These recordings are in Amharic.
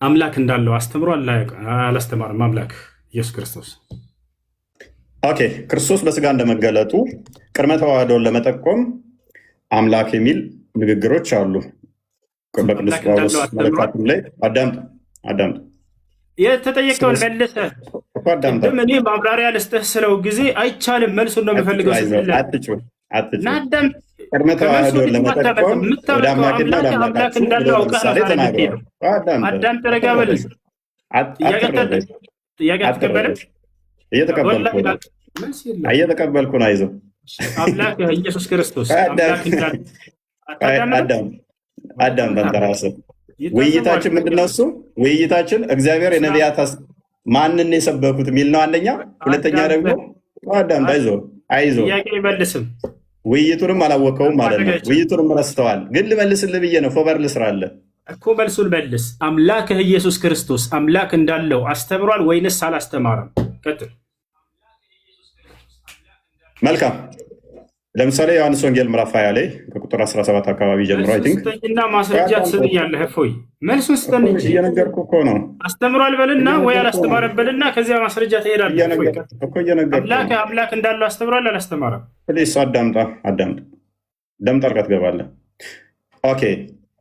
አምላክ እንዳለው አስተምሮ አላስተማርም አምላክ ኢየሱስ ክርስቶስ። ኦኬ ክርስቶስ በስጋ እንደመገለጡ ቅድመ ተዋህዶን ለመጠቆም አምላክ የሚል ንግግሮች አሉ። በቅዱስ ጳውሎስ መልእክታቱም ላይ አዳምጥ የተጠየቀውን መልሰህ ቅድም እኔ ማብራሪያ ልስጥህ ስለው ጊዜ አይቻልም፣ መልሱን ነው የምፈልገው። ቅድመ ተዋህዶን ለመጠቆም ወደ አምላክና ወደ አምላካችሁ ብሎ ለምሳሌ ተናግረዋል። አዳምጥ፣ ረጋ በል። ጥያቄ አትቀበልም? እየተቀበልኩ ነው። አይዞህ። አምላክ ኢየሱስ ክርስቶስ አዳም በንተራስህ ውይይታችን ምንድነው? እሱ ውይይታችን እግዚአብሔር የነቢያት ማንን የሰበኩት የሚል ነው። አንደኛ። ሁለተኛ ደግሞ አዳም አይዞህ ጥያቄ አይመልስም። ውይይቱንም አላወቀውም ማለት ነው። ውይይቱንም ረስተዋል። ግን ልመልስልህ ብዬ ነው። ፎበር ልስራለህ እኮ መልሱን መልስ። አምላክህ ኢየሱስ ክርስቶስ አምላክ እንዳለው አስተምሯል ወይንስ አላስተማረም? ቀጥል። መልካም። ለምሳሌ ዮሐንስ ወንጌል ምዕራፍ 20 ላይ ከቁጥር 17 አካባቢ ጀምሮ እና ማስረጃ ትስጥያለህ። እፎይ መልሱን ስጠን እንጂ እየነገርኩህ እኮ ነው። አስተምሯል በልና ወይ አላስተማረም በልና ከዚያ ማስረጃ ትሄዳለህ። አምላክ እንዳለው አስተምሯል አላስተማረም? ፕሊስ አዳምጣ። ደምጥ አድርገህ ትገባለህ። ኦኬ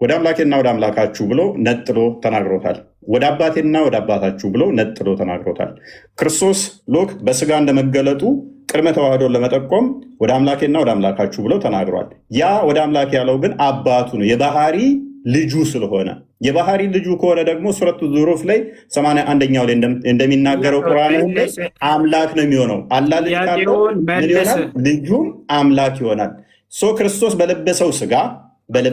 ወደ አምላኬና ወደ አምላካችሁ ብሎ ነጥሎ ተናግሮታል። ወደ አባቴና ወደ አባታችሁ ብሎ ነጥሎ ተናግሮታል። ክርስቶስ ሎክ በስጋ እንደመገለጡ ቅድመ ተዋህዶን ለመጠቆም ወደ አምላኬና ወደ አምላካችሁ ብሎ ተናግሯል። ያ ወደ አምላክ ያለው ግን አባቱ ነው፣ የባህሪ ልጁ ስለሆነ። የባህሪ ልጁ ከሆነ ደግሞ ሱረቱ ዙሩፍ ላይ 81ኛው ላይ እንደሚናገረው ቁርአን አምላክ ነው የሚሆነው። አላህ ልጅ ካለው ምን ይሆናል? ልጁም አምላክ ይሆናል። ክርስቶስ በለበሰው ስጋ ወደ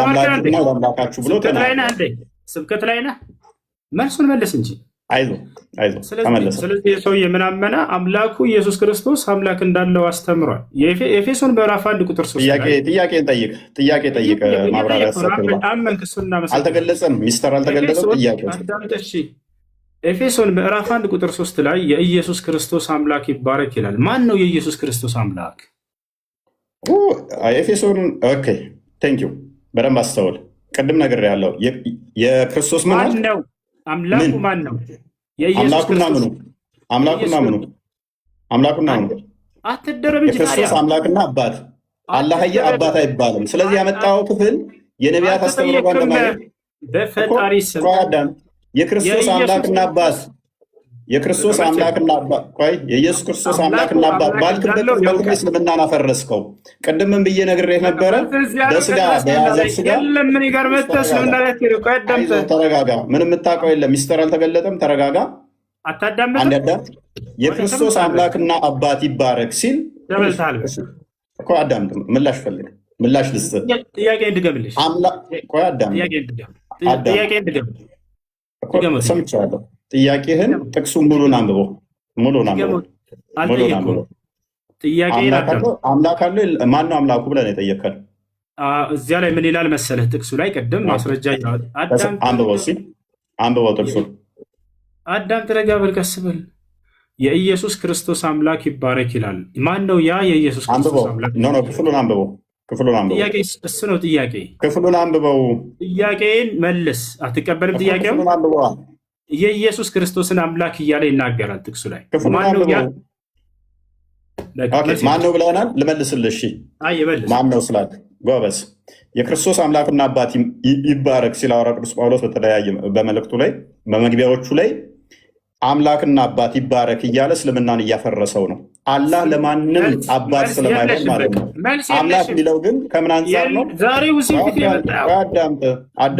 አምላክና ወደ አምላካችሁ ብሎ ተናግሯል። ስብከት ላይ ነህ፣ መልሱን መልስ እንጂ። አይዞህ ተመለሰ። ስለዚህ የሰውዬ ምን አመነ? አምላኩ ኢየሱስ ክርስቶስ አምላክ እንዳለው አስተምሯል። የኤፌሶን ምዕራፍ 1 ቁጥር 3 ጥያቄ ጠይቅ። ማብራሪያ አልተገለጸም፣ ሚስተር አልተገለጸም። ጥያቄ ኤፌሶን ምዕራፍ 1 ቁጥር 3 ላይ የኢየሱስ ክርስቶስ አምላክ ይባረክ ይላል። ማን ነው የኢየሱስ ክርስቶስ አምላክ? ኤፌሶን ኦኬ ቴንኪው። በደንብ አስተውል። ቅድም ነገር ያለው የክርስቶስ ማን ነው? አምላኩ ማን ነው? አምላኩና ምኑ አትደረብ። የክርስቶስ አምላክና አባት አላህዬ አባት አይባልም። ስለዚህ ያመጣው ክፍል የነቢያት አስተምሮ ባለማለት በፈጣሪ ስም የክርስቶስ አምላክና አባት የኢየሱስ ክርስቶስ አምላክና አባት ባልክበት በኩል እስልምናን አፈረስከው። ቅድምም ብዬ ነግሬህ ነበረ። በስጋ በያዘው ስጋ ተረጋጋ። ምንም የምታውቀው የለም። ሚስጥር አልተገለጠም። ተረጋጋ። አንዳዳም የክርስቶስ አምላክና አባት ይባረክ ሲል እኮ አዳምጥ። ምላሽ ፈልግ። ምላሽ ልስጥ። ጥያቄ እንድገምልሽ። ሰምቻለሁ። ጥያቄህን ጥቅሱን ሙሉን አንብበው። አምላክ አለ። ማነው አምላኩ ብለን የጠየቀን? እዚያ ላይ ምን ይላል መሰለህ? ጥቅሱ ላይ ቅድም ማስረጃ አንብበው ጥቅሱን። አዳም ተረጋ በል፣ ቀስ በል። የኢየሱስ ክርስቶስ አምላክ ይባረክ ይላል። ማን ነው ያ የኢየሱስ ክርስቶስ አምላክ? ክፍሉን አንብበው። ጥያቄ እሱ ነው ጥያቄ። ክፍሉን አንብበው። ጥያቄን መልስ። አትቀበልም? ጥያቄው የኢየሱስ ክርስቶስን አምላክ እያለ ይናገራል ጥቅሱ ላይ። ማን ነው ብለናል? ልመልስልሽ። ማን ነው ስላት ጎበዝ። የክርስቶስ አምላክና አባት ይባረክ ሲል ሐዋርያው ቅዱስ ጳውሎስ በተለያየ በመልእክቱ ላይ በመግቢያዎቹ ላይ አምላክና አባት ይባረክ እያለ እስልምናን እያፈረሰው ነው። አላህ ለማንም አባት ስለማይሆን ማለት ነው። አምላክ የሚለው ግን ከምን አንጻር ነው? ዛሬ ውሲፊት የመጣው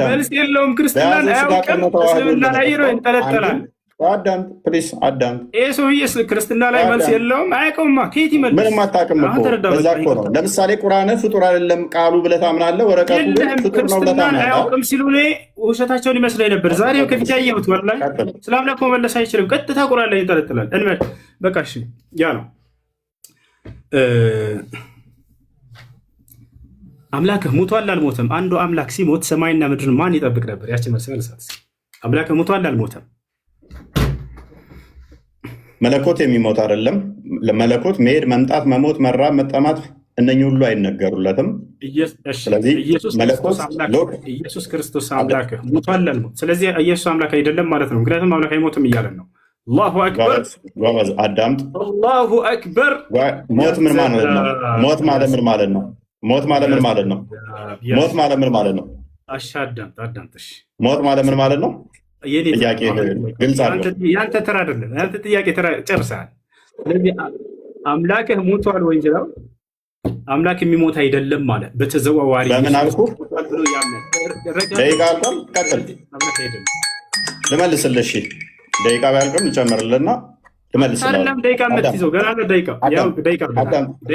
መልስ የለውም። ክርስትናን አያውቅም። እስልምና ላይ ይንጠለጠላል። አዳምጥ ፕሊስ፣ አዳምጥ። ይህ ሰውዬ ክርስትና ላይ መልስ የለውም። አያውቀውማ። ከየት ይመልስ? ምንም አታውቅም እኮ። በዛ እኮ ነው። ለምሳሌ ቁርአን ፍጡር አይደለም ቃሉ ብለህ ታምናለህ። ወረቀቱ ግን ፍጡር ነው ብለህ ታምናለህ። አያውቅም ሲሉ እኔ ውሸታቸውን ይመስለኝ ነበር። ዛሬም ከፊት ያየሁት ወላሂ ስለ አምላክ መመለስ አይችልም። ቀጥታ ቁርአን ላይ ይንጠለጥላል። እንበል በቃ እሺ፣ ያ ነው አምላክህ ሙቷል አልሞተም? አንዱ አምላክ ሲሞት ሰማይና ምድርን ማን ይጠብቅ ነበር? ያችን መልስ መልሳት። አምላክህ ሙቷል አልሞተም? መለኮት የሚሞት አይደለም። ለመለኮት መሄድ፣ መምጣት፣ መሞት፣ መራብ፣ መጠማት እነኚህ ሁሉ አይነገሩለትም። ስለዚህ ኢየሱስ ክርስቶስ አምላክ ሞቷል አልሞት። ስለዚህ ኢየሱስ አምላክ አይደለም ማለት ነው። ምክንያቱም አምላክ አይሞትም እያለን ነው። አላሁ አክበር አዳምጥ። አላሁ አክበር። ሞት ምን ማለት ነው? ሞት ማለት ምን ማለት ነው? ሞት ማለት ምን ማለት ነው? ሞት ማለት ምን ማለት ነው? አዳምጥ። ሞት ማለት ምን ማለት ነው? ጥያቄ ግልጽ አድርገው። ያንተ ተራ አይደለም። ያንተ ጥያቄ ተራ ጨርሰሃል። ስለዚህ አምላክህ ሞቷል ወይ እንጀራው አምላክ የሚሞት አይደለም ማለት በተዘዋዋሪ በምን አልኩ? ደቂቃ አልቋል። ቀጥል። ልመልስልህ። ደቂቃ ቢያልቅም ልጨምርልና ልመልስልህ። ደቂቃ የምትይዘው ገና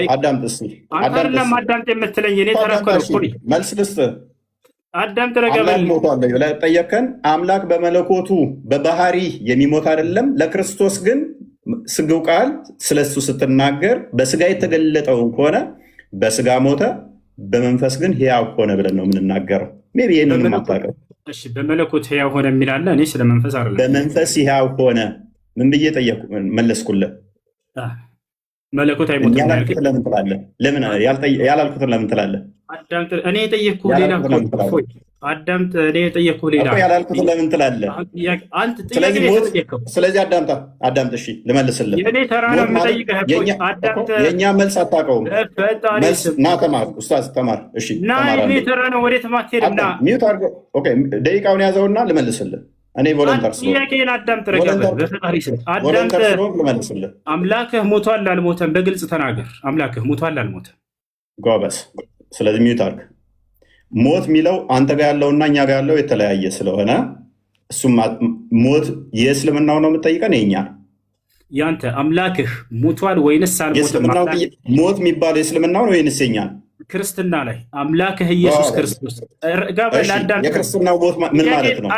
አዳምጥ እስኪ። አዳምጥ የምትለኝ እኔ መልስ ልስጥህ። አዳምጥ። ሞቷል ብለህ ጠየቅከን። አምላክ በመለኮቱ በባህሪ የሚሞት አይደለም። ለክርስቶስ ግን ስግው ቃል ስለሱ ስትናገር በስጋ የተገለጠው ከሆነ በስጋ ሞተ፣ በመንፈስ ግን ሕያው ሆነ ብለን ነው የምንናገረው። ሜይ ቢ ይህንን የማታውቀው። እሺ፣ በመለኮት ሕያው ሆነ የሚላለ እኔ ስለ መንፈስ አይደለም። በመንፈስ ሕያው ሆነ ምን ብዬ ጠየቅኩ? መለስኩልህ። መለኮት አይሞትም ለምን ትላለህ? ለምን ያላልኩትን ለምን ትላለህ? እኔ የጠየቅኩህ ሌላ አዳምጥ። እኔ የጠየቅኩህ ሌላ ያላልኩትን ለምን ትላለህ? ስለዚህ አዳምጥ። እሺ ልመልስልህ። የእኛ መልስ አታውቀውም። ና ተማር፣ ኡስታዝ ተማር። እሺ ደቂቃውን ያዘውና ልመልስልህ። እኔ ቮለንተር ልመልስልህ። አምላክህ ሞቷል አልሞተም? በግልጽ ተናገር። አምላክህ ሞቷል አልሞተም? ጎበዝ። ስለዚህ ሚዩት አድርግ። ሞት የሚለው አንተ ጋር ያለውና እኛ ጋር ያለው የተለያየ ስለሆነ እሱም ሞት የእስልምናው ነው የምጠይቀን የኛ ያንተ አምላክህ ሞቷል ወይንስ አልሞተም? ሞት የሚባለው የእስልምናው ነው ወይንስ የኛ? ክርስትና ላይ አምላክህ ኢየሱስ ክርስቶስ የክርስትናው ሞት ምን ማለት ነው?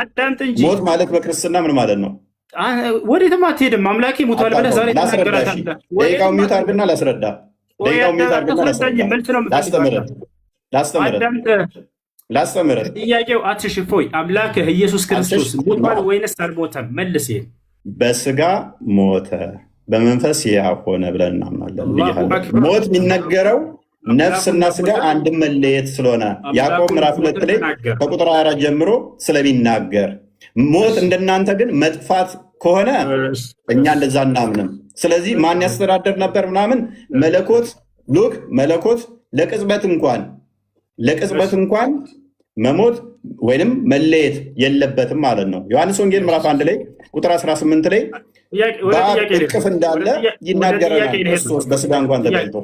ሞት ማለት በክርስትና ምን ማለት ነው? ወዴትም አትሄድም። አምላኬ ሞቷል ብለህ ዛሬ ተናገራታለህ። ደቂቃው ሚዩት አድርግና ላስረዳ። ላስተምርህ። ጥያቄው አትሽፎይ። አምላክህ ኢየሱስ ክርስቶስ ሞቷል ወይንስ አልሞተም? መልስ። በስጋ ሞተ በመንፈስ ሕያው ሆነ ብለን እናምናለን። ሞት የሚነገረው ነፍስና ስጋ አንድም መለየት ስለሆነ ያዕቆብ ምዕራፍ 2 ላይ ከቁጥር 4 ጀምሮ ስለሚናገር፣ ሞት እንደናንተ ግን መጥፋት ከሆነ እኛ እንደዛ እናምንም። ስለዚህ ማን ያስተዳደር ነበር ምናምን መለኮት ለቅጽበት እንኳን መሞት ወይንም መለየት የለበትም ማለት ነው። ዮሐንስ ወንጌል ምዕራፍ 1 ላይ ቁጥር 18 ላይ በአብ እቅፍ እንዳለ ይናገረናል። ክርስቶስ በስጋ እንኳን ተገልጦ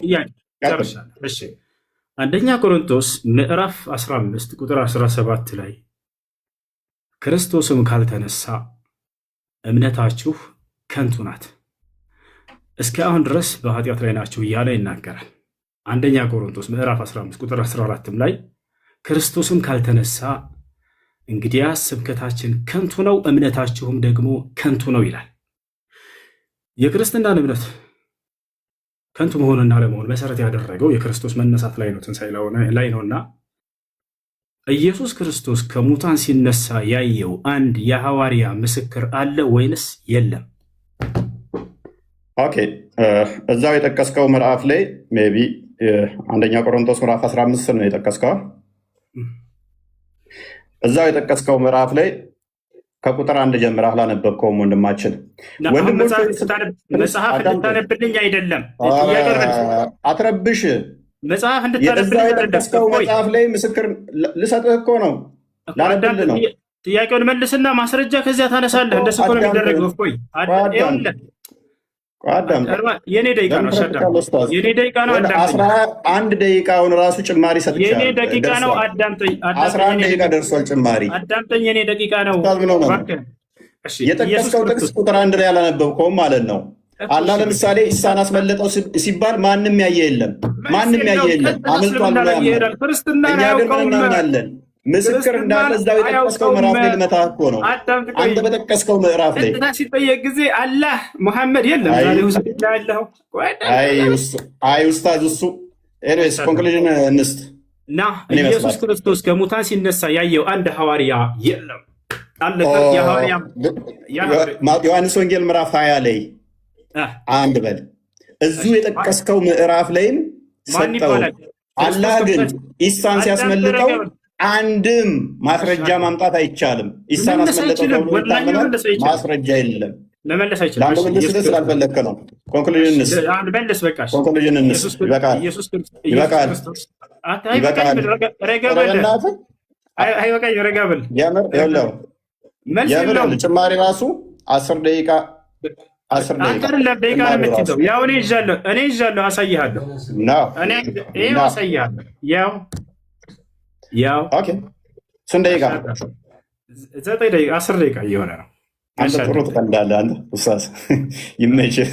አንደኛ ቆሮንቶስ ምዕራፍ 15 ቁጥር 17 ላይ ክርስቶስም ካልተነሳ እምነታችሁ ከንቱ ናት፣ እስከ አሁን ድረስ በኃጢአት ላይ ናችሁ እያለ ይናገራል። አንደኛ ቆሮንቶስ ምዕራፍ 15 ቁጥር 14 ላይ ክርስቶስም ካልተነሳ እንግዲያስ ስብከታችን ከንቱ ነው፣ እምነታችሁም ደግሞ ከንቱ ነው ይላል። የክርስትናን እምነት ከንቱ መሆንና ለመሆን መሰረት ያደረገው የክርስቶስ መነሳት ላይ ነው፣ ትንሣኤ ላይ ነውና ኢየሱስ ክርስቶስ ከሙታን ሲነሳ ያየው አንድ የሐዋርያ ምስክር አለ ወይንስ የለም? ኦኬ፣ እዛው የጠቀስከው ምዕራፍ ላይ ሜይ ቢ አንደኛ ቆሮንቶስ ምዕራፍ 15 ነው የጠቀስከው። እዛው የጠቀስከው ምዕራፍ ላይ ከቁጥር 1 ጀምረህ አላነበብከውም ወንድማችን። መጽሐፍ እንድታነብልኝ አይደለም አትረብሽ። መጽሐፍ እንድታነብልኝ የጠቀስከው መጽሐፍ ላይ ምስክር ልሰጥህ እኮ ነው፣ ላነብልህ ነው። ጥያቄውን መልስና ማስረጃ ከዚያ ታነሳለህ። እንደሱ እኮ ነው የሚደረገው። የኔ ደቂቃ ነው። የኔ ደቂቃ ነው። 11 ደቂቃውን ራሱ ጭማሪ ሰጥቻለሁ። የኔ ደቂቃ ነው። አዳምጠኝ። 11 ደቂቃ ደርሷል ጭማሪ። አዳምጠኝ። የኔ ደቂቃ ነው። የጠቀስከው ጥቅስ ቁጥር 1 ላይ አላነበብከውም ማለት ነው። አላህ ለምሳሌ ኢሳን አስመለጠው ሲባል ማንም ያየ የለም፣ ማንም ያየ የለም፣ አምልጧል ብሎ ያምናል። እኛ ግን ምን እናምናለን? ምስክር እንዳለ እዛው የጠቀስከው ምዕራፍ ላይ ልመታህ እኮ ነው። አንተ በጠቀስከው ምዕራፍ ላይ ሲጠየቅ ጊዜ አላህ ሙሐመድ የለም ያለው ኡስታዝ እሱ ኤኒዌይስ ኮንክሉዥን እንስት እና ኢየሱስ ክርስቶስ ከሙታን ሲነሳ ያየው አንድ ሐዋርያ የለም። ዮሐንስ ወንጌል ምዕራፍ 20 ላይ አንድ በል እዚሁ የጠቀስከው ምዕራፍ ላይም ሰጠው። አላህ ግን ኢሳን ሲያስመልጠው አንድም ማስረጃ ማምጣት አይቻልም። ኢሳን አስመልጠው ተብሎ ይታመናል። ማስረጃ የለም። መመለስ አይችልም። ለአንዱ መልስ ስላልፈለግክ ነው። ኮንክሉዥንስ ይበቃል። ጭማሪ ራሱ 10 ደቂቃ አንተ አይደለም ደቂቃ ነው የምትይዘው። ያው እኔ ይዣለሁ፣ አሳይሃለሁ። ይኸው አሳይሃለሁ። ያው ኦኬ፣ ስንት ደቂቃ? 9 ደቂቃ 10 ደቂቃ እየሆነ ነው። አንተ ጥሩ ትቀልዳለህ። አንተ ኡስታዝ ይመችህ።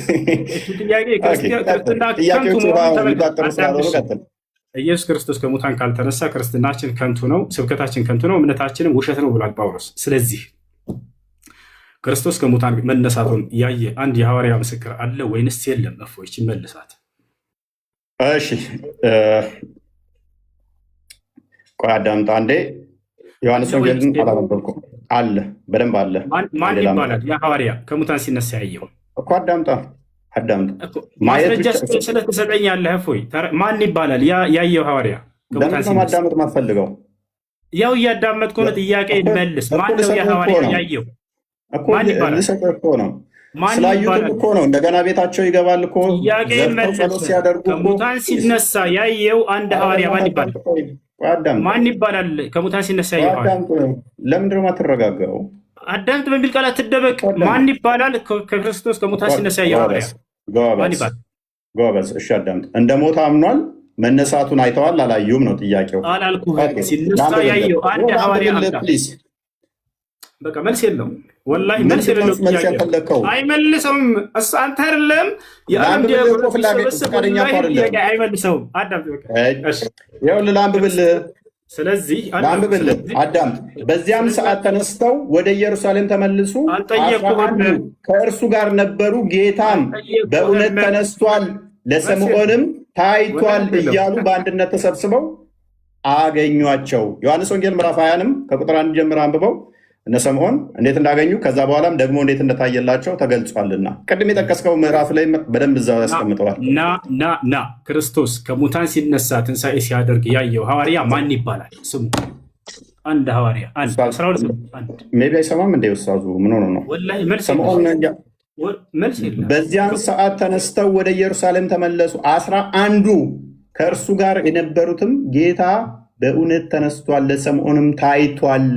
ኢየሱስ ክርስቶስ ከሙታን ካልተነሳ ክርስትናችን ከንቱ ነው፣ ስብከታችን ከንቱ ነው፣ እምነታችንም ውሸት ነው ብሏል ጳውሎስ። ስለዚህ ክርስቶስ ከሙታን መነሳቱን ያየ አንድ የሐዋርያ ምስክር አለ ወይንስ የለም? እፎይ መልሳት። እሺ ቆይ አዳምጣ አንዴ። ዮሐንስ ወንጌልን አላነበብኩም። አለ በደንብ አለ። ማን ይባላል ያ ሐዋርያ ከሙታን ሲነሳ ያየው? እኮ አዳምጣ ማስረጃ ስለተሰጠኛለህ። እፎይ ማን ይባላል ያየው ሐዋርያ ከሙታን ሲነሳ? ማዳመጥ ማትፈልገው? ያው እያዳመጥኩ ነው። ጥያቄ መልስ። ማን ነው ያ ሐዋርያ ያየው? ማን ይባላል? ስላዩትም እኮ ነው። እንደገና ቤታቸው ይገባል እኮ ጸሎት ሲያደርጉ ከሙታን ሲነሳ ያየው አንድ ሐዋርያ ማን ይባላል? ማን ይባላል? ከሙታን ሲነሳ ያየው ለምንድን ነው የማትረጋጋው? አዳምጥ በሚል ቃል አትደበቅ። ማን ይባላል? ከክርስቶስ ከሙታን ሲነሳ ያየው ሐዋርያ ማን ይባላል? ጎበዝ። እሺ አዳምጥ። እንደ ሞት አምኗል። መነሳቱን አይተዋል አላዩም ነው ጥያቄው። አላልኩህ። ሲነሳ ያየው አንድ ሐዋርያ በቃ መልስ የለውም። ወላሂ መልስ የሌለው ጥያቄ አይመልሰውም። አንተ አይደለም አይመልሰውም። ስለዚህ አዳምጥ። በዚያም ሰዓት ተነስተው ወደ ኢየሩሳሌም ተመልሱ፣ ከእርሱ ጋር ነበሩ። ጌታም በእውነት ተነስቷል፣ ለስምዖንም ታይቷል እያሉ በአንድነት ተሰብስበው አገኟቸው። ዮሐንስ ወንጌል ምዕራፍ 20ንም ከቁጥር 1 ጀምሮ አንብበው እነ ስምዖን እንዴት እንዳገኙ ከዛ በኋላም ደግሞ እንዴት እንደታየላቸው ተገልጿልና ቅድም የጠቀስከው ምዕራፍ ላይ በደንብ እዛው ያስቀምጠዋል። ና ክርስቶስ ከሙታን ሲነሳ ትንሣኤ ሲያደርግ ያየው ሐዋርያ ማን ይባላል? ስሙ አንድ ሐዋርያ ሜይ ቢ አይሰማም እንደ ውሳዙ ምን ሆኖ ነው? በዚያን ሰዓት ተነስተው ወደ ኢየሩሳሌም ተመለሱ። 11ዱ ከእርሱ ጋር የነበሩትም ጌታ በእውነት ተነስቷል፣ ለስምዖንም ታይቷል።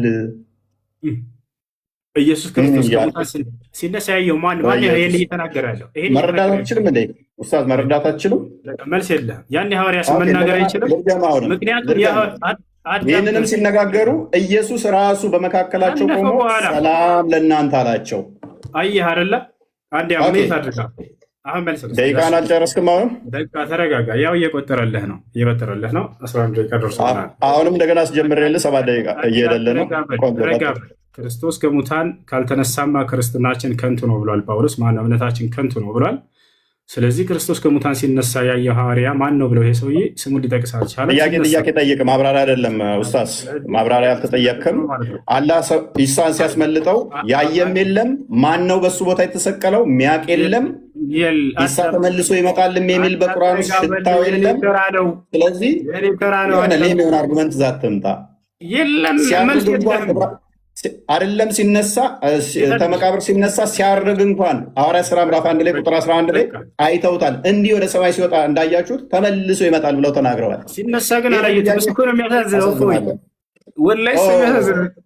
ኢየሱስ ክርስቶስ ሲነሳ ያየው ማን ይሄን እየተናገረ ያለው? መረዳት አትችልም እንዴ ኡስታዝ? መረዳት አትችልም? መልስ የለም። ያን ሐዋርያ ስም መናገር አይችልም። ምክንያቱም ይህንንም ሲነጋገሩ ኢየሱስ ራሱ በመካከላቸው ቆሞ ሰላም ለእናንተ አላቸው። አየህ አይደለ? አንድ አሜት አድርጋ አሁን መልስ ነው። ደቂቃን አልጨረስክም? አሁንም ደቂቃ ተረጋጋ። ያው እየቆጠረልህ ነው 11 ደቂቃ ደርሶናል። አሁንም እንደገና አስጀምሬልህ 7 ደቂቃ እየሄደልህ ነው። ክርስቶስ ከሙታን ካልተነሳማ ክርስትናችን ከንቱ ነው ብሏል ጳውሎስ። ማነው እምነታችን ከንቱ ነው ብሏል። ስለዚህ ክርስቶስ ከሙታን ሲነሳ ያየው ሐዋርያ ማን ነው ብለው ይሄ ሰውዬ ስሙን ሊጠቅስ አልቻለም። ጥያቄ ጠይቅ፣ ማብራሪያ አይደለም ኡስታዝ፣ ማብራሪያ አልተጠየቅም። አላህ ኢሳን ሲያስመልጠው ያየም የለም። ማን ነው በሱ ቦታ የተሰቀለው? ሚያቅ የለም። ኢሳ ተመልሶ ይመጣልም የሚል በቁርአን ውስጥ ሽታው የለም። ስለዚህ ሌላ አርጉመንት ዛት ትምጣ የለም አይደለም። ሲነሳ ተመቃብር ሲነሳ ሲያርግ እንኳን ሐዋርያት ሥራ ምዕራፍ 1 ላይ ቁጥር 11 ላይ አይተውታል። እንዲህ ወደ ሰማይ ሲወጣ እንዳያችሁት ተመልሶ ይመጣል ብለው ተናግረዋል። ሲነሳ ግን አላየሁትም። እሱ ነው የሚያሳዝነው። ወላሂ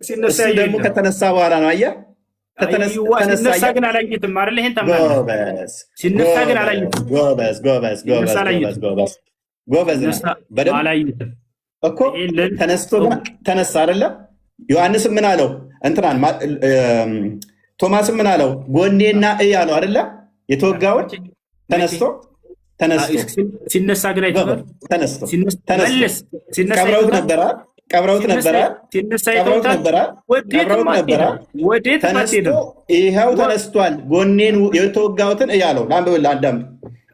ሲነሳ ደግሞ ከተነሳ በኋላ ነው። አየህ፣ ሲነሳ ግን አላየሁትም አይደል? ይሄን ተማመን። ሲነሳ ግን አላየሁትም። ጎበዝ እኮ ተነሳ አይደለም። ዮሐንስም ምን አለው? እንትናን ቶማስም ምን አለው? ጎኔና እይ አለው አይደለ? የተወጋውን ተነስቶ ሲነሳ ግን ቀብረውት ነበረ። ይኸው ተነስቷል። ጎኔን የተወጋሁትን እይ አለው። ላንብብልህ አዳምጥ።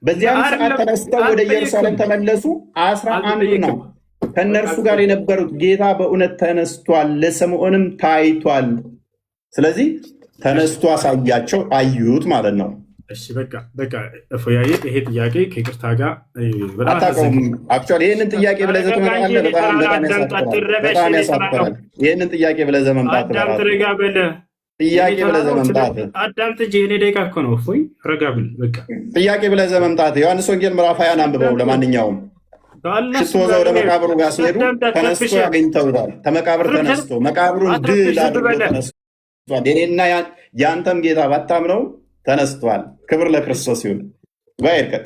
በዚያም ሰዓት ተነስተው ወደ ኢየሩሳሌም ተመለሱ። 11 ነው ከእነርሱ ጋር የነበሩት። ጌታ በእውነት ተነስቷል፣ ለስምዖንም ታይቷል። ስለዚህ ተነስቶ አሳያቸው፣ አዩት ማለት ነው። እሺ በቃ እፎያዬ፣ ይሄ ጥያቄ ከይቅርታ ጋር በጣም አታውቀውም። አክቹዋሊ ይህንን ጥያቄ ብለህ ዘህ ትመጣለህ። በጣም ያሳፍራል። ይህንን ጥያቄ ብለህ ዘህ መምጣት አዳምጥ፣ ረጋ በል። ጥያቄ ብለህ ዘህ መምጣት አዳምጥ እንጂ እኔ ደቂቃ እኮ ነው። እፎይ ረጋ ብል። በቃ ጥያቄ ብለህ ዘህ መምጣት። ዮሐንስ ወንጌል ምዕራፍ 20 አንብበው። ለማንኛውም ሽቶ ይዘው ወደ መቃብሩ ጋር ሲሄዱ ተነስቶ ያገኝተውታል። ከመቃብር ተነስቶ መቃብሩን ድል አድርጎ ተነስቷል። የኔና የአንተም ጌታ ባታምነው ተነስቷል። ክብር ለክርስቶስ ይሁን። ባይር ቀጥ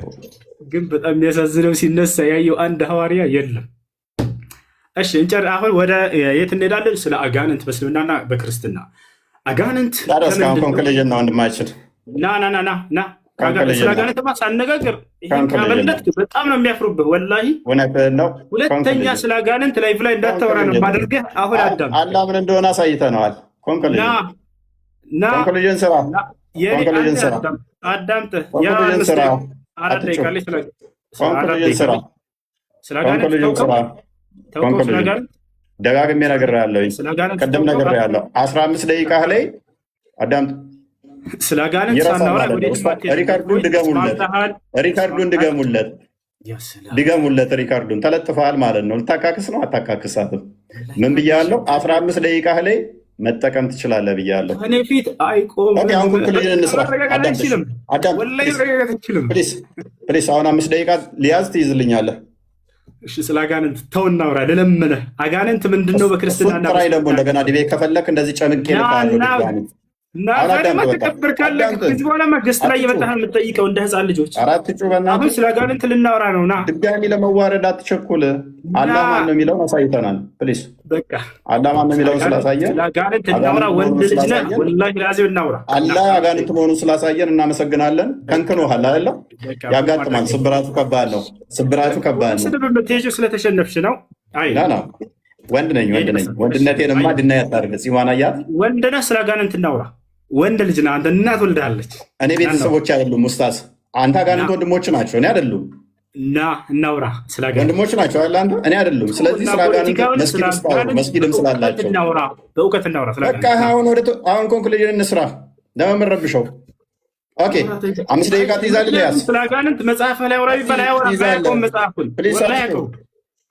ግን በጣም የሚያሳዝነው ሲነሳ ያየው አንድ ሐዋርያ የለም። እሺ እንጨር። አሁን ወደ የት እንሄዳለን? ስለ አጋንንት በእስልምናና በክርስትና አጋንንት ኮንክሉዥን ነው ወንድማችን። ና ስለ አጋንንትማ ሳነጋገር ካበለት በጣም ነው የሚያፍሩብህ። ወላሂ ነው። ሁለተኛ ስለ አጋንንት ላይፍ ላይ እንዳታወራ ነው ማድረግህ። አሁን አዳም አላህ ምን እንደሆነ አሳይተነዋል። ኮንክሉዥን ስራ አዳምጠህ ደጋግሜ ነግሬሃለሁ። ቅድም ነግሬሃለሁ። 15 ደቂቃ ላይ አዳምጥ። ስለ አጋንንት ሳናወራ ሪካርዱን ድገሙለት። ሪካርዱን ተለጥፈሃል ማለት ነው። ልታካክስ ነው አታካክሳትም? ምን ብያለሁ? 15 ደቂቃ ላይ መጠቀም ትችላለህ ብያለሁ። እኔ ፊት አይቆም። አሁን ኮንክሉዥን እንስራ። ፕሊስ አሁን 5 ደቂቃ ሊያዝ ትይዝልኛለህ። እሺ ስለ አጋንንት ተው እናውራ። ልለምነህ አጋንንት ምንድን ነው በክርስትና? ደግሞ እንደገና ዲቤት ከፈለክ እንደዚህ ጨምቄ ተከብር ካለ ከዚህ በኋላ ገስት ላይ እየመጣህ የምትጠይቀው እንደ ህፃን ልጆች። አሁን ስለ አጋንንት ልናወራ ነው። ና ድጋሚ ለመዋረድ አትቸኩል። አላህ ማን ነው የሚለውን አሳይተናል። ፕሊስ በቃ አላህ ማን ነው የሚለውን ስላሳየን ስለ አጋንንት እናውራ። ወንድ ልጅ ነህ፣ ወላሂ ላዚም እናውራ። አላህ አጋንንት መሆኑን ስላሳየን እናመሰግናለን። ከንክኖሃል አይደለ? ያጋጥማል። ስብራቱ ከባድ ነው። ስድብ የምትሄጂው ስለተሸነፍሽ ነው። አይ ወንድ ነኝ። ወንድነቴንማ ድና ያታርገ ሲዋና ያት ወንድ ነህ። ስለ አጋንንት እናውራ። ወንድ ልጅ ነህ አንተ። እናት ወልዳለች። እኔ ቤተሰቦች አይደሉም ኡስታዝ። አንተ አጋንንት ወንድሞች ናቸው፣ እኔ አይደሉም። እናውራ ስለ አጋንንት ወንድሞች ናቸው አይደል? አንተ እኔ አይደሉም። ስለዚህ ስለ አጋንንት መስጊድም ስላላቸው በእውቀት እናውራ። በቃ አሁን ኮንክሉዥን እንስራ። ለምን ረብሸው? ኦኬ 5 ደቂቃ ትይዛለህ። ያዝ ስለ አጋንንት መጽሐፍ ላይ አውራ ቢባል አያወራም። መጽሐፉን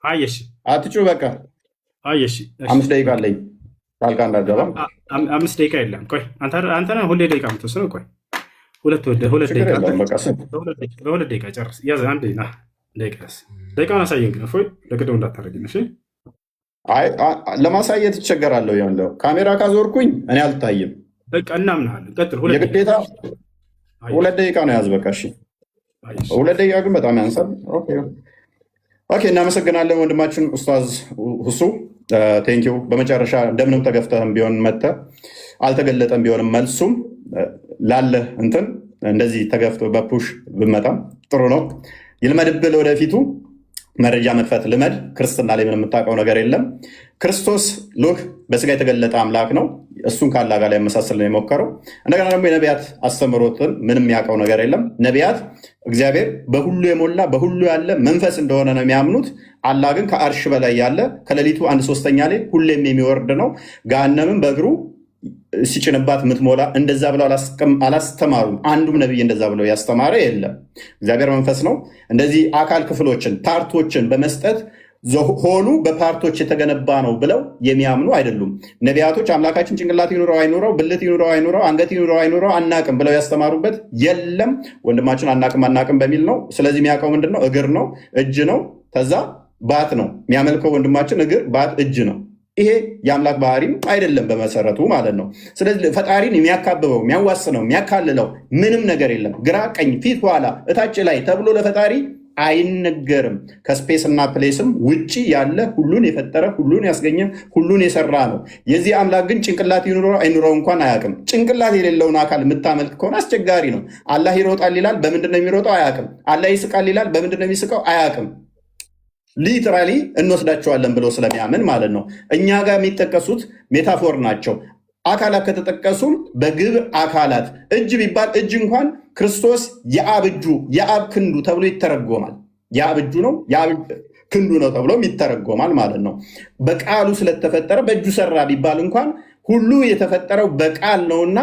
አየሽ፣ አትጩ። በቃ አየሽ፣ 5 ደቂቃ አለኝ። ታልካ እንዳገባ 5 ደቂቃ የለም። ቆይ አንተ ነህ ሁሌ ደቂቃ የምትወስነው። ቆይ ሁለት ደቂቃ ጨርስ። ያዝ አንዴ ና ደቂቃውን አሳየን። ግን እፎይ ለቅደው እንዳታደርግን እሺ። ለማሳየት ይቸገራለሁ። ያለው ካሜራ ካዞርኩኝ እኔ አልታይም። በቃ እናምናለን። ቀጥል። የግዴታ 2 ደቂቃ ነው ያዝ። በቃ እሺ 2 ደቂቃ ግን በጣም ያንሳል። ኦኬ እናመሰግናለን ወንድማችን ኡስታዝ ሁሱ ቴንኪው። በመጨረሻ እንደምንም ተገፍተህም ቢሆን መጥተህ አልተገለጠም ቢሆንም መልሱም ላለ እንትን እንደዚህ ተገፍቶ በፑሽ ብመጣም ጥሩ ነው። ይልመድብህ ወደፊቱ መረጃ መክፈት ልመድ። ክርስትና ላይ ምን የምታውቀው ነገር የለም። ክርስቶስ ሉክ በስጋ የተገለጠ አምላክ ነው። እሱን ካላ ጋር ያመሳሰል ነው የሞከረው። እንደገና ደግሞ የነቢያት አስተምህሮትን ምንም የሚያውቀው ነገር የለም። ነቢያት እግዚአብሔር በሁሉ የሞላ በሁሉ ያለ መንፈስ እንደሆነ ነው የሚያምኑት። አላህ ግን ከአርሽ በላይ ያለ ከሌሊቱ 1/3 ላይ ሁሌም የሚወርድ ነው። ገሃነምም በእግሩ ሲጭንባት የምትሞላ እንደዛ ብለው አላስተማሩም። አንዱም ነቢይ እንደዛ ብለው ያስተማረ የለም። እግዚአብሔር መንፈስ ነው። እንደዚህ አካል ክፍሎችን ፓርቶችን በመስጠት ሆኑ በፓርቶች የተገነባ ነው ብለው የሚያምኑ አይደሉም። ነቢያቶች አምላካችን ጭንቅላት ይኑረው አይኑረው፣ ብልት ይኑረው አይኑረው፣ አንገት ይኑረው አይኑረው አናቅም ብለው ያስተማሩበት የለም። ወንድማችን አናቅም በሚል ነው። ስለዚህ የሚያውቀው ምንድን ነው? እግር ነው፣ እጅ ነው፣ ከዛ ባት ነው የሚያመልከው። ወንድማችን እግር፣ ባት፣ እጅ ነው። ይሄ የአምላክ ባህሪም አይደለም በመሰረቱ ማለት ነው። ስለዚህ ፈጣሪን የሚያካብበው የሚያዋስነው የሚያካልለው ምንም ነገር የለም። ግራ ቀኝ፣ ፊት ኋላ፣ እታች ላይ ተብሎ ለፈጣሪ አይነገርም። ከስፔስ እና ፕሌስም ውጭ ያለ ሁሉን የፈጠረ ሁሉን ያስገኘ ሁሉን የሰራ ነው። የዚህ አምላክ ግን ጭንቅላት ይኑረው አይኑረው እንኳን አያውቅም። ጭንቅላት የሌለውን አካል የምታመልክ ከሆነ አስቸጋሪ ነው። አላህ ይሮጣል ይላል፣ በምንድን ነው የሚሮጠው? አያውቅም። አላህ ይስቃል ይላል፣ በምንድን ነው የሚስቀው? አያውቅም። ሊትራሊ እንወስዳቸዋለን ብሎ ስለሚያምን ማለት ነው። እኛ ጋር የሚጠቀሱት ሜታፎር ናቸው። አካላት ከተጠቀሱም በግብር አካላት እጅ ቢባል እጅ እንኳን ክርስቶስ የአብ እጁ የአብ ክንዱ ተብሎ ይተረጎማል። የአብ እጁ ነው የአብ ክንዱ ነው ተብሎም ይተረጎማል ማለት ነው። በቃሉ ስለተፈጠረ በእጁ ሰራ ቢባል እንኳን ሁሉ የተፈጠረው በቃል ነውና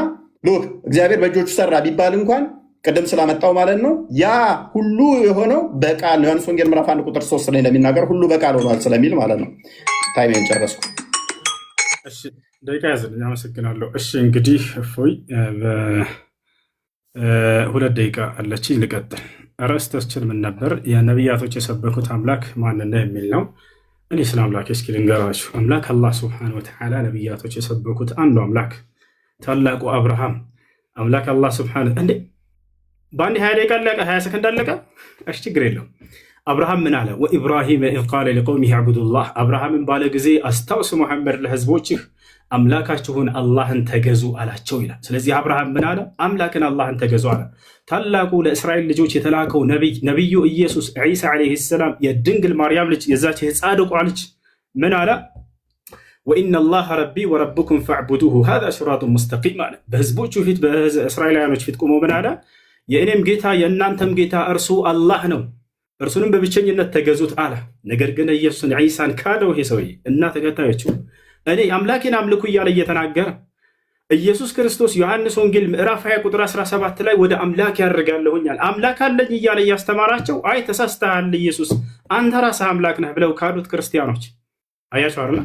ሎክ እግዚአብሔር በእጆቹ ሰራ ቢባል እንኳን ቅድም ስላመጣው ማለት ነው። ያ ሁሉ የሆነው በቃል ዮሐንስ ወንጌል ምዕራፍ 1 ቁጥር 3 ላይ እንደሚናገር ሁሉ በቃል ሆኗል ስለሚል ማለት ነው። ታይሜን ጨረስኩ። እሺ ደቂቃ ያዝልኝ። አመሰግናለሁ። እሺ እንግዲህ እፎይ ሁለት ደቂቃ አለችኝ፣ ልቀጥል። ርዕሳችን ምን ነበር? የነቢያቶች የሰበኩት አምላክ ማንና የሚል ነው። እኔ ስለ አምላክ እስኪ ልንገራችሁ። አምላክ አላህ ስብሐነሁ ወተዓላ ነቢያቶች የሰበኩት አንዱ አምላክ ታላቁ አብርሃም አምላክ አላህ ስብሐነሁ እንዴ በአንድ 20 ደቂቃ አለቀ፣ 20 ሰከንድ አለቀ። እሺ ችግር የለውም። አብርሃም ምን አለ? ወኢብራሂም ኢዝ ቃለ ሊቀውሚሂ አዕቡዱላህ፣ አብርሃምን ባለ ጊዜ አስታውስ ሙሐመድ ለህዝቦችህ አምላካችሁን አላህን ተገዙ አላቸው ይላል። ስለዚህ አብርሃም ምን አለ? አምላክን አላህን ተገዙ አለ። ታላቁ ለእስራኤል ልጆች የተላከው ነቢዩ ኢየሱስ ዒሳ ዓለይሂ ሰላም የድንግል ማርያም ልጅ የዛች የጻድቋ ልጅ ምን አለ? ወኢነ አላህ ረቢ ወረብኩም ፈዕቡዱሁ ሃዛ ሲራጡን ሙስተቂም አለ። በህዝቦቹ ፊት በእስራኤላውያኖች ፊት ቆሞ ምን አለ? የእኔም ጌታ የእናንተም ጌታ እርሱ አላህ ነው፣ እርሱንም በብቸኝነት ተገዙት አለ። ነገር ግን ኢየሱስን ዒሳን ካደው ይሄ ሰውዬ እና ተከታዮቹ እኔ አምላኬን አምልኩ እያለ እየተናገረ ኢየሱስ ክርስቶስ ዮሐንስ ወንጌል ምዕራፍ 20 ቁጥር 17 ላይ ወደ አምላክ ያደርጋለሁኛል አምላክ አለኝ እያለ እያስተማራቸው አይ ተሳስተሃል ኢየሱስ አንተ ራስህ አምላክ ነህ ብለው ካዱት ክርስቲያኖች አያቸው አይደል?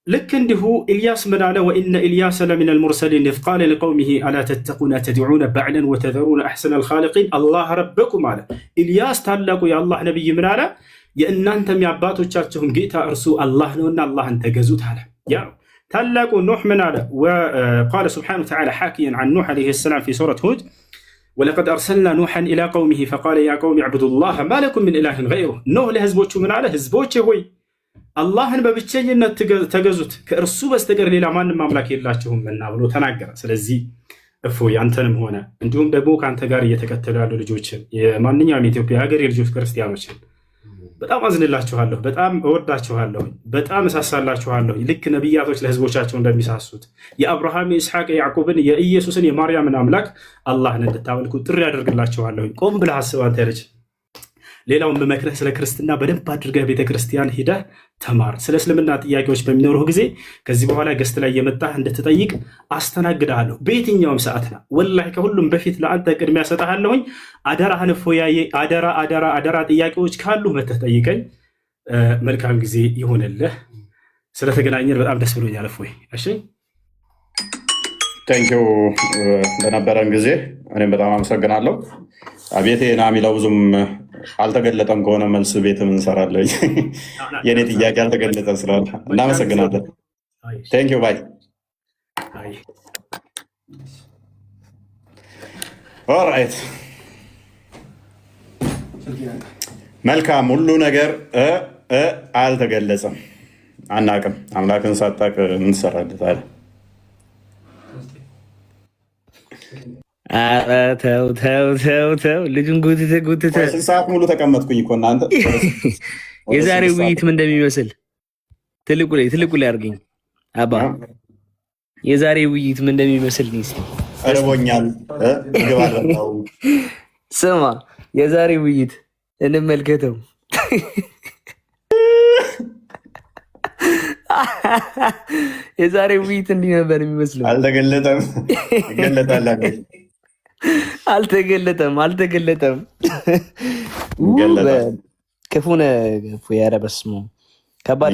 ልክ እንዲሁ ኢልያስ ምን አለ? ወኢነ ኢልያስ ለሚነል ሙርሰሊን ኢዝ ቃለ ሊቀውሚሂ አላ ተተቁነ ተድዑነ በዕለን ወተዘሩነ አሕሰነል ኻሊቂን አላህ ረበኩም አለ። ኢልያስ ታላቁ የአላህ ነቢይ ምን አለ? የእናንተም የአባቶቻችሁም ጌታ እርሱ አላህ ነውና አላህን ተገዙት አለ። ያ ታላቁ ኑሕ ምን አለ? ወቃለ ስብሓነሁ ወተዓላ ሓኪየን ዐን ኑሕ ዓለይሂ ሰላም ፊ ሱረት ሁድ ወለቀድ አርሰልና ኑሐን ኢላ ቀውሚሂ ፈቃለ ያ ቀውሚ ዕቡዱላህ ማ ለኩም ሚን ኢላሂን ገይሩህ። ኑሕ ለህዝቦቹ ምን አለ? ህዝቦቼ ሆይ አላህን በብቸኝነት ተገዙት፣ ከእርሱ በስተቀር ሌላ ማንም አምላክ የላችሁምና ብሎ ተናገረ። ስለዚህ እፎይ አንተንም ሆነ እንዲሁም ደግሞ ከአንተ ጋር እየተከተሉ ያሉ ልጆችን የማንኛውም የኢትዮጵያ ሀገር የልጆች ክርስቲያኖችን በጣም አዝንላችኋለሁ፣ በጣም እወዳችኋለሁ፣ በጣም እሳሳላችኋለሁ። ልክ ነቢያቶች ለህዝቦቻቸው እንደሚሳሱት የአብርሃም የኢስሐቅ የያዕቆብን የኢየሱስን የማርያምን አምላክ አላህን እንድታመልኩ ጥሪ ያደርግላችኋለሁ። ቆም ብለህ አስብ አንተ ልጅ። ሌላውን በመክረህ ስለ ክርስትና በደንብ አድርገህ ቤተክርስቲያን ሂደህ ተማር። ስለ እስልምና ጥያቄዎች በሚኖሩህ ጊዜ ከዚህ በኋላ ገስት ላይ የመጣህ እንድትጠይቅ አስተናግድሃለሁ በየትኛውም ሰዓት ነው። ወላሂ ከሁሉም በፊት ለአንተ ቅድሚያ ሰጥሃለሁኝ። አደራህን እፎያዬ፣ አደራ ጥያቄዎች ካሉ መተህ ጠይቀኝ። መልካም ጊዜ ይሆንልህ። ስለተገናኘን በጣም ደስ ብሎኛል እፎይ። እሺ ቴንኪው ለነበረን ጊዜ እኔም በጣም አመሰግናለሁ። ቤቴ ና የሚለው ብዙም አልተገለጠም ከሆነ መልስ ቤት እንሰራለን። የኔ ጥያቄ አልተገለጠም ስላለ እናመሰግናለን። ቴንኪው ባይ። ኦራይት መልካም። ሁሉ ነገር አልተገለጸም፣ አናቅም። አምላክን ሳታቅ ምን ትሰራለታለህ? ኧረ ተው ተው ተው ተው፣ ልጁን ጉትተ ሰዓት ሙሉ ተቀመጥኩኝ እኮ እናንተ። የዛሬው ውይይት ምን እንደሚመስል ትልቁ ላይ አድርገኝ አባ። የዛሬ ውይይት ምን እንደሚመስል እርቦኛል። ስማ፣ የዛሬ ውይይት እንመልከተው። የዛሬ ውይይት እንዲህ ነበር የሚመስለው። አልተገለጠም። አልተገለጠም። ክፉነ ያረ በስመ አብ። ከባድ